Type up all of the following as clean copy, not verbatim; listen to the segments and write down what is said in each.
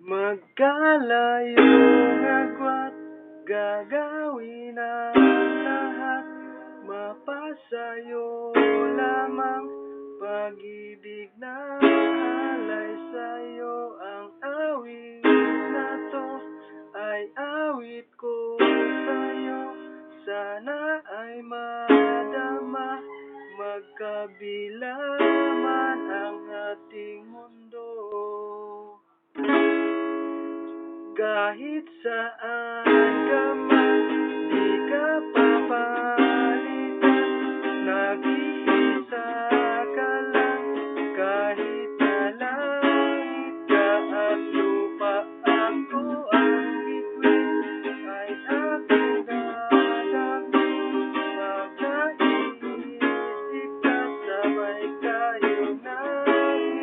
Magkalayong agwat, gagawin ang lahat, mapasayo lamang, pag-ibig na alay sa'yo. Ang awit na to ay awit ko sa'yo, sana ay madama, magkabila man ang ating mundo. Kahit saan ka man, di ka papalitan, nag-iisa ka lang, kahit na langit ka at lupa. Ako ang bituin ay aking dadamhin, pag naiisip ka, sabay tayong nahihiling.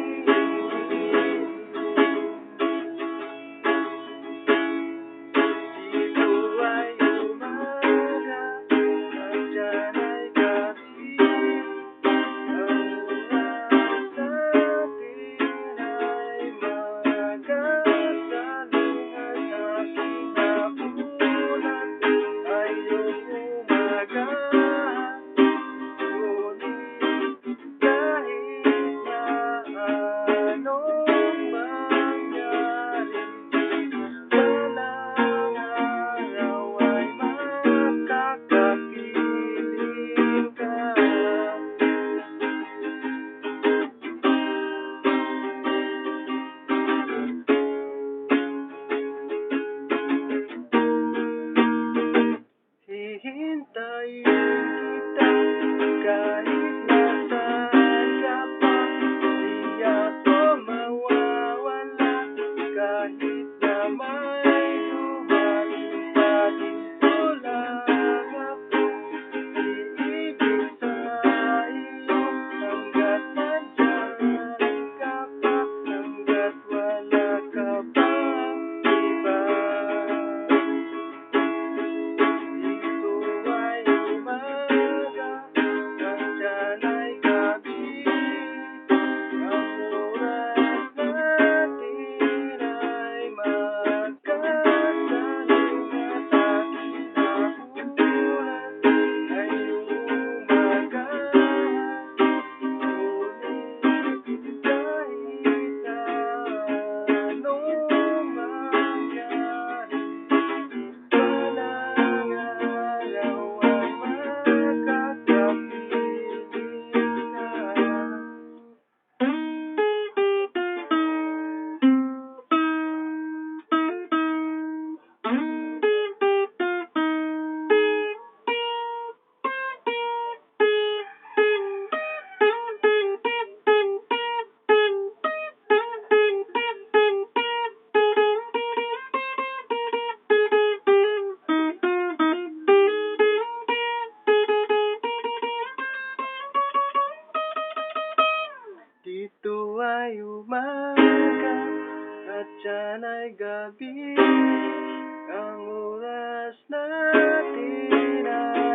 Hihintayin kita kahit nasaan ka pa, di ako mawawala, kahit na may dumating pa, dito lang ako, iibig sa iyo, hanggat nandyan ka pa, hanggat wala ka pang iba. Dito ay umaga at diyan ay gabi, ang oras natin ay